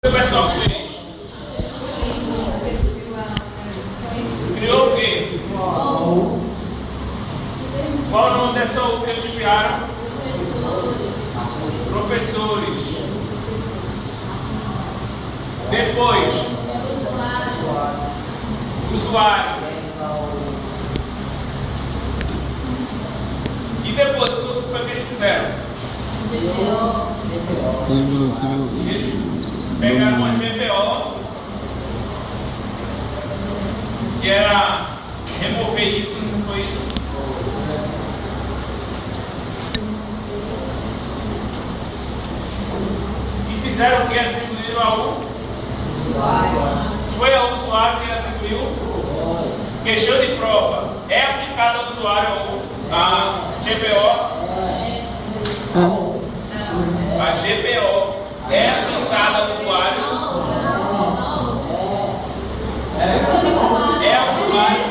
O pessoal fez? Criou o quê? Qual o nome dessa U que eles criaram? Professores. Depois, usuários. E depois, o que foi que eles fizeram? Eles pegaram uma GPO, que era remover ícone, não foi isso? E fizeram o que atribuíram ao usuário. Foi ao usuário que atribuiu? Questão de prova. É aplicada ao usuário a GPO? A GPO é aplicada ao usuário? É ao usuário?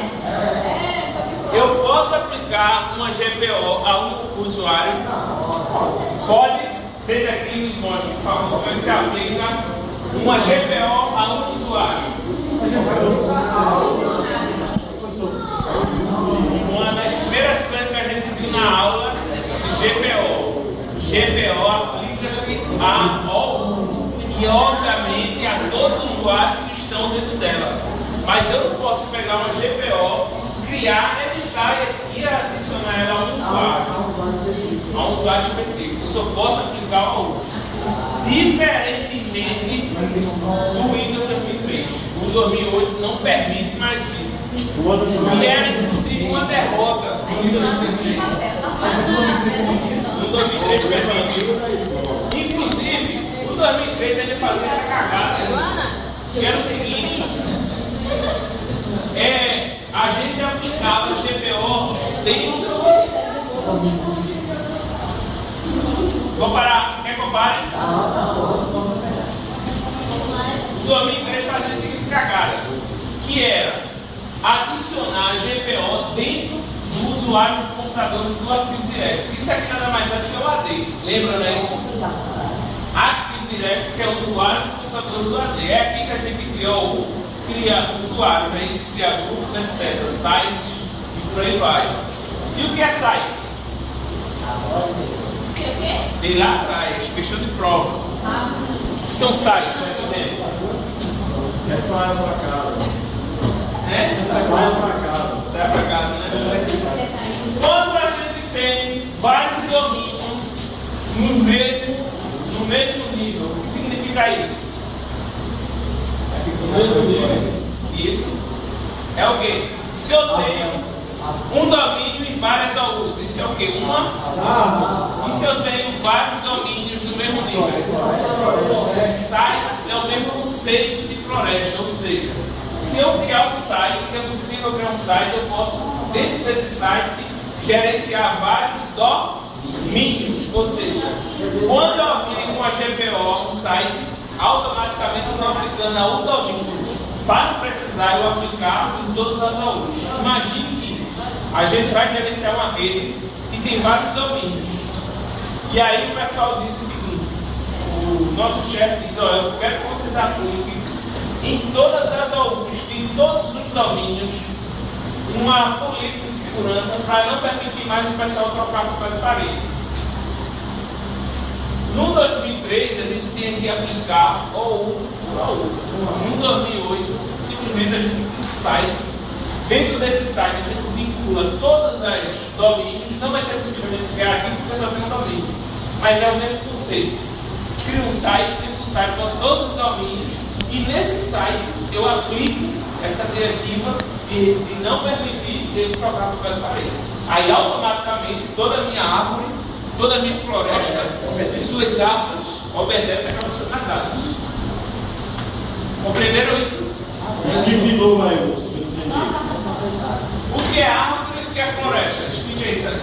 Eu posso aplicar uma GPO a um usuário? Pode? Senta aqui e me mostre, por favor, como se aplica uma GPO a um usuário. Uma das primeiras coisas que a gente viu na aula de GPO. GPO aplica-se e obviamente a todos os usuários que estão dentro dela. Mas eu não posso pegar uma GPO, criar, editar e adicionar ela a um usuário específico. Eu só posso aplicar ao outro. Diferentemente do Windows 2003. O 2008 não permite mais isso. E era inclusive uma derrota. No 2003 permitiu. Inclusive, no 2003 ele fazia essa cagada. Que era o seguinte: a gente aplicava GPO dentro. Comparar, quer comparar? O 2003 fazia a seguinte cagada, que era adicionar GPO dentro do usuário dos computadores do Active Directory. Isso aqui nada mais é que o AD. Lembra, né? Isso? Active Directory, que é o usuário dos computadores do AD. É aqui que a gente cria usuário, né? Isso, cria grupos, etc. Sites e por aí vai. E o que é sites? De lá atrás, questão de prova. Que são sites, né? É só ela pra casa. É? Sai pra casa. Sai pra casa, né? Quando a gente tem vários domínios no mesmo nível, o que significa isso? No mesmo nível. Isso é o quê? Se eu tenho um domínio e várias OUs, isso é o quê? E se eu tenho vários domínios no mesmo nível? Sites é o mesmo conceito de floresta, ou seja, se eu criar um site, que é possível criar um site, eu posso, dentro desse site, gerenciar vários domínios. Ou seja, quando eu aplico uma GPO a um site, automaticamente eu estou aplicando a um domínio. Para não precisar eu aplicar em todas as OUs. Imagine que a gente vai gerenciar uma rede que tem vários domínios. E aí o pessoal diz o seguinte: o nosso chefe diz, olha, eu quero que vocês apliquem em todas as OUs de todos os domínios uma política de segurança para não permitir mais o pessoal trocar papel de parede. No 2003 a gente tinha que aplicar OU por OU. No 2008 simplesmente a gente tem um site. Dentro desse site a gente vincula todos os domínios. Não vai ser possível a gente criar aqui porque só tem um domínio, mas é o mesmo conceito. Cria um site, dentro do site com todos os domínios, e nesse site eu aplico essa diretiva de não permitir ele trocar papel de parede. Aí automaticamente toda a minha árvore, toda a minha floresta e suas árvores obedecem àquelas funcionalidades. Compreenderam isso? De novo aí. O que é árvore e o que é floresta? Explica isso aí.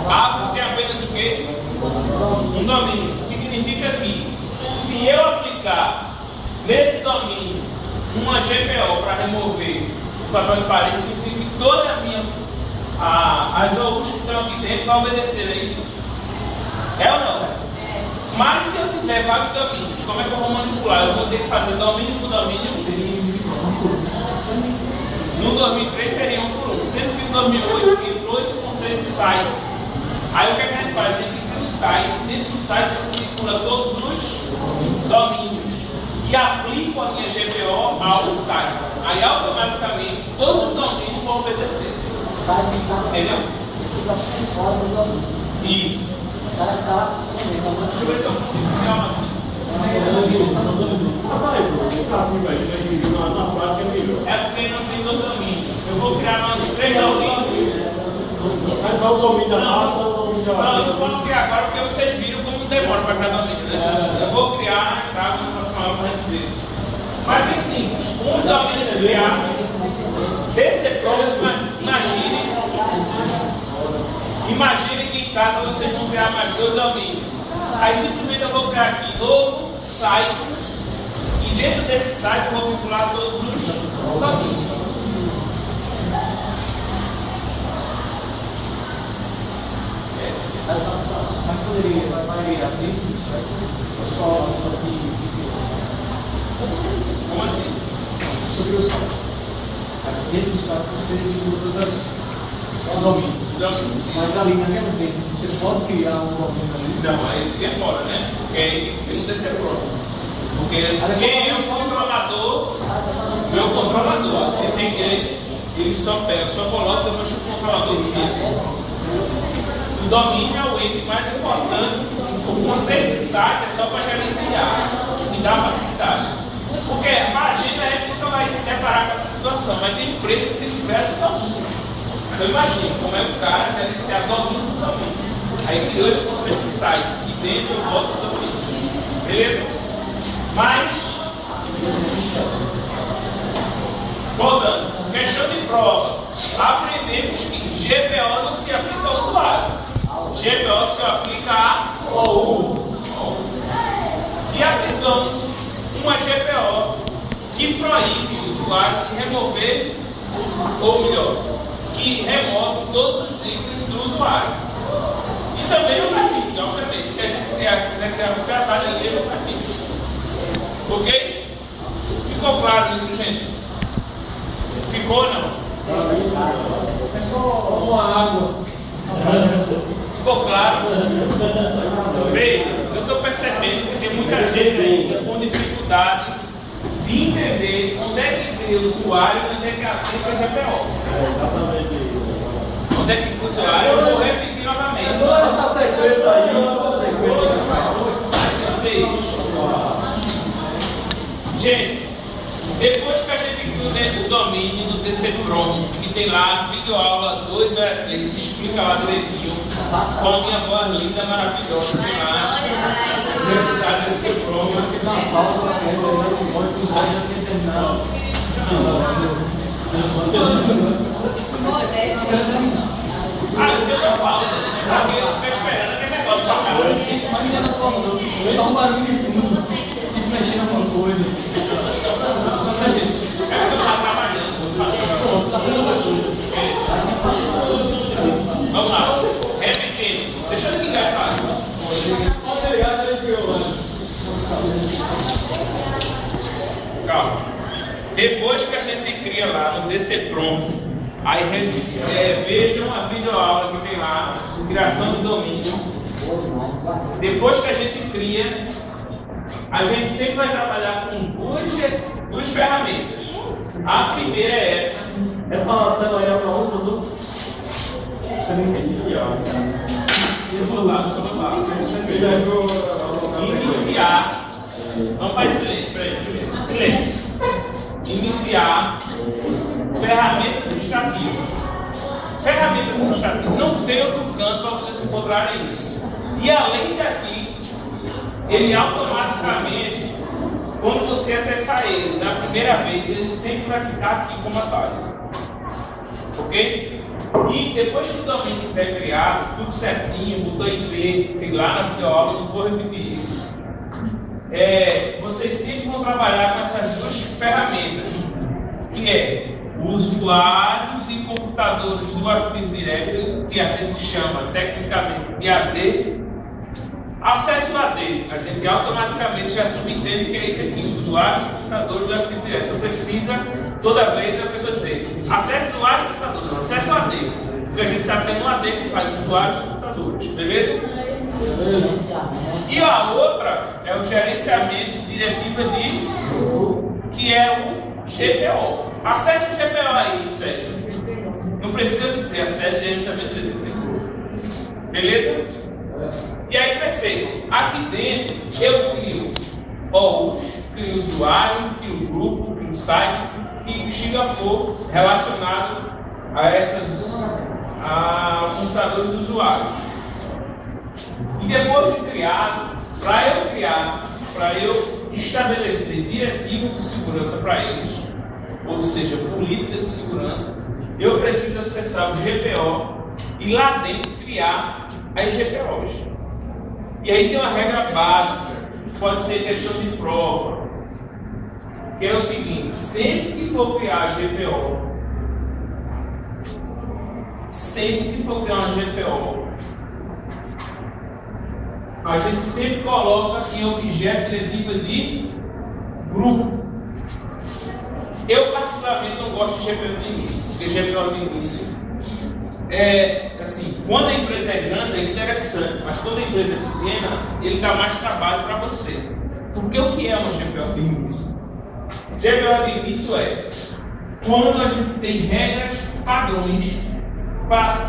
Árvore tem apenas o quê? Um domínio. Significa que se eu aplicar nesse domínio uma GPO para remover o papel de parede, significa que toda a minha as OUs que estão aqui dentro vão obedecer, é isso? É ou não? Mas se eu tiver vários domínios, como é que eu vou manipular? Eu vou ter que fazer domínio por domínio. No 2003 seria 1 por 1. Sendo que em 2008 entrou esse conceito de site. Aí o que a gente faz? A gente cria o site. Dentro do site eu vincula todos os domínios. E aplico a minha GPO ao site. Aí automaticamente todos os domínios vão obedecer. Entendeu? Isso. Deixa eu ver se eu consigo criar uma. Mas aí, você sabe que a gente viu na prática é melhor. É porque não tem domínio. Eu vou criar mais 3 domínios. Mas qual o domínio da massa ou o domínio da Não, eu não posso criar agora porque vocês viram como demora para criar domínio, né? Eu vou criar na próxima aula para a gente ver. Mas bem simples. Com os domínios criados, descer prontos, imagine que em casa vocês vão criar mais 2 domínios. Aí simplesmente eu vou criar aqui novo site e dentro desse site eu vou vincular todos os domínios. Mas poderia abrir só que. Como assim? Sobre o site. Dentro do site você vincula o domínio. Mas ali naquela vez, você pode criar um domínio ali. Não, aí fica fora, né? Porque aí tem que ser um DC Pro. Porque quem é o controlador, meu controlador, você tem ele só pega, só coloca depois que o controlador fica. O domínio é o ente mais importante. O conceito de site é só para gerenciar e dar facilidade. Porque a agenda é nunca vai se deparar com essa situação, mas tem empresa que tem diversos domínios. Então imagine como é o cara gerenciar domínio do domínio. Aí criou esse conceito de site e dentro eu boto os domínios. Beleza? Mas, voltando, questão de prova. Aprendemos que GPO não se aplica ao usuário. GPO se aplica a OU. E aplicamos uma GPO que proíbe o usuário de remover, ou melhor, que remove todos os ícones do usuário. E também o permite, obviamente. Se a gente quiser criar um trabalho ali, ele permite. Ok? Ficou claro isso, gente? Ficou ou não? É só uma água. Ficou claro? Veja, eu estou percebendo que tem muita gente ainda com dificuldade de entender onde é que cria o usuário e onde é que aplica a GPO. Onde é que cria o usuário? Eu vou repetir novamente. Essa sequência aí, essa sequência. Mais uma vez. Gente, depois que a gente cria o domínio do TC Promo, que tem lá vídeo aula 2 ou 3, explica lá direitinho, com a minha voz linda, maravilhosa, tem lá, executar TC Promo. Na pausa, você vai se embora que vai já ter terminado. Eu tenho uma pausa, porque eu fico esperando aquele negócio pra cá. Mas não é na pausa, não. Você dá um barulho de fundo, fica mexendo em alguma coisa. É porque eu estou trabalhando. Vamos lá, repetindo. Deixa eu ligar essa água. Calma. Depois que a gente cria lá no DC Pronto, aí vejam a videoaula que tem lá, criação de domínio. Depois que a gente cria, a gente sempre vai trabalhar com duas ferramentas. A primeira é essa. Essa tela aí é para um dos outros. Deixa eu botar. Iniciar. Vamos fazer silêncio para ele primeiro. Silêncio. Iniciar ferramenta administrativa. Ferramenta administrativa. Não tem outro canto para vocês encontrarem isso. E além de aqui, ele automaticamente, quando você acessar eles a primeira vez, ele sempre vai ficar aqui como atalho. Ok? E depois que o domínio estiver criado, tudo certinho, botou IP, tem lá na videoaula, eu não vou repetir isso. Vocês sempre vão trabalhar com essas duas ferramentas, que é usuários e computadores do Active Directory, que a gente chama tecnicamente de AD, Acesso AD, a gente automaticamente já subentende que é isso aqui, usuários, computadores do arquivo direto. Então precisa, toda vez, a pessoa dizer acesso usuário e computador, acesso AD. Porque a gente sabe que tem um AD que faz usuários e computadores, beleza? E a outra é o gerenciamento de diretiva que é o GPO. Acesse o GPO aí, Sérgio. Não precisa dizer acesso de gerenciamento de diretiva de grupo. Beleza? E aí, terceiro, aqui dentro eu crio OUs, crio usuário, crio grupo, crio site, e o que for relacionado a computadores usuários. E depois de criado, para eu estabelecer diretivas de segurança para eles, ou seja, política de segurança, eu preciso acessar o GPO e lá dentro criar as GPOs. E aí tem uma regra básica, que pode ser questão de prova, que é o seguinte: sempre que for criar a GPO, a gente sempre coloca em objeto diretiva de grupo. Eu particularmente não gosto de GPO de início, porque GPO de início assim, quando a empresa é grande é interessante, mas quando a empresa é pequena, ele dá mais trabalho para você. Porque o que é uma GPO de início? GPO de início é quando a gente tem regras, padrões para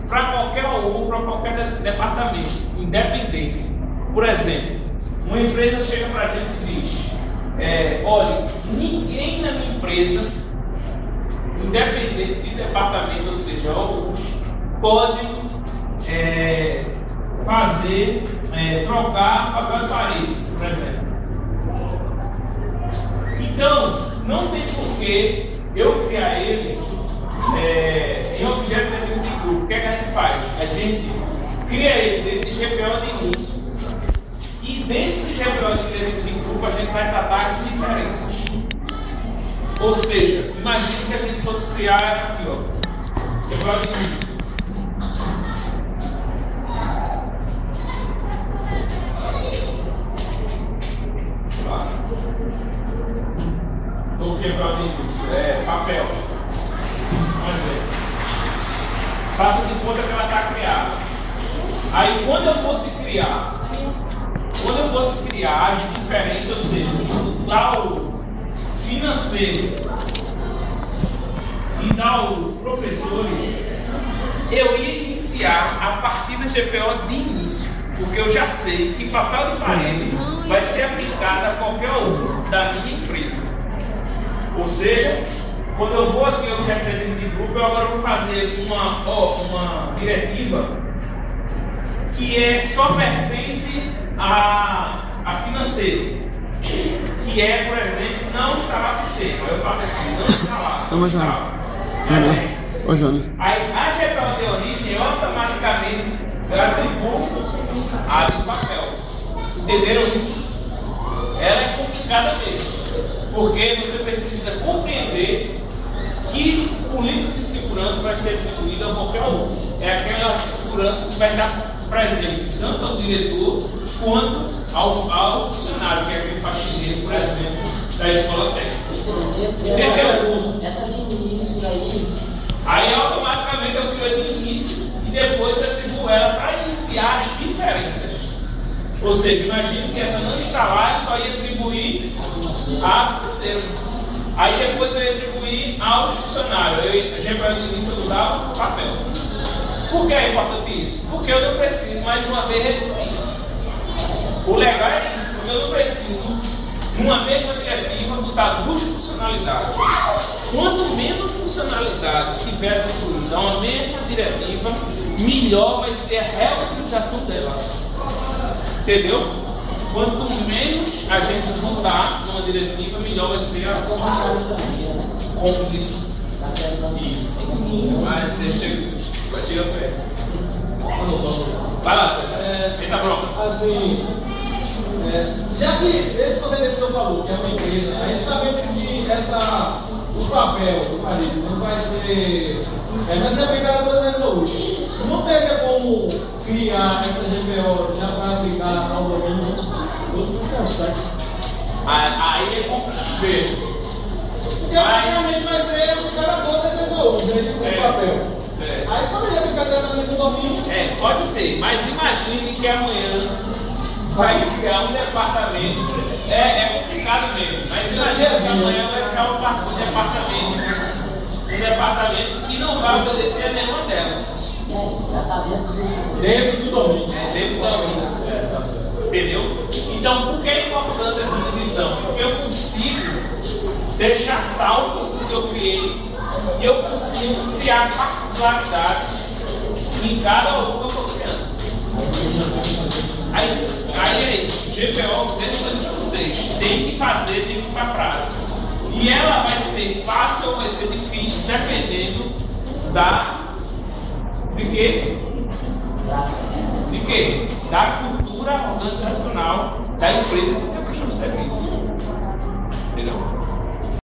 qualquer ou para qualquer departamento, independente. Por exemplo, uma empresa chega para a gente e diz: olha, ninguém na minha empresa, independente de departamento, ou seja, alguns, podem trocar papel de parede, por exemplo. Então, não tem porquê eu criar ele em objeto de grupo. O que é que a gente faz? A gente cria ele dentro de GPO de início. E dentro de GPO de grupo a gente vai tratar as diferenças. Ou seja, imagine que a gente fosse criar aqui, ó, GPO de início. O GPO de início papel. Por exemplo, faça de conta que ela está criada. Aí quando eu fosse criar as diferenças, ou seja, dar o financeiro e dar o professores, eu ia iniciar a partir da GPO de início, porque eu já sei que papel de parede vai ser aplicado a qualquer um da minha empresa. Ou seja, quando eu vou aqui ao objeto de grupo, eu agora vou fazer uma diretiva que só pertence a financeiro, que por exemplo, não instalar sistema. Eu faço aqui, não instalar. Aí a GPO de origem automaticamente atribui a de papel. Entenderam isso? Ela é complicada mesmo, porque você precisa compreender que política de segurança vai ser atribuída a qualquer um. É aquela segurança que vai estar presente tanto ao diretor quanto ao funcionário, que é aquele faxineiro, por exemplo, da escola técnica. Entendeu? Essa de início aí automaticamente eu crio de início e depois atribuo ela para iniciar as diferenças. Ou seja, imagine que essa não instalar, eu só ia atribuir a financeiro. Aí depois eu ia atribuir aos funcionários. A GPO de início eu dava o papel. Por que é importante isso? Porque eu não preciso mais uma vez repetir. O legal é isso, porque eu não preciso, numa mesma diretiva, botar duas funcionalidades. Quanto menos funcionalidades tiver atribuída a uma mesma diretiva, melhor vai ser a reutilização dela. Entendeu? Quanto menos a gente botar numa diretiva, melhor vai ser a com isso. Isso. Mas deixa eu ver. Vai lá, Sérgio. Quem tá pronto? Assim, já que esse conceito que o senhor falou, que é uma empresa, a gente sabe que essa o papel do marido não vai ser. Vai ser aplicado para hoje. Não teria como criar essa GPO já para aplicar ao domínio do site. Aí é complicado. Porque realmente vai ser aplicado a todas essas outras, dentro do papel. Certo. Aí poderia aplicar diretamente no domínio. Pode ser, mas imagine que amanhã vai criar um departamento. É complicado mesmo, mas imagine que amanhã vai criar um departamento que não vai obedecer a nenhuma delas. Dentro do domínio. Dentro do domínio. Tá certo. Entendeu? Então, por que é importante essa divisão? Porque eu consigo deixar salvo o que eu criei e eu consigo criar particularidades em cada um que eu estou criando. Aí, GPO, dentro disso que vocês tem que fazer, tem que ir para a prática. E ela vai ser fácil ou vai ser difícil, dependendo de quê? Da cultura organizacional da empresa que você puxa no serviço.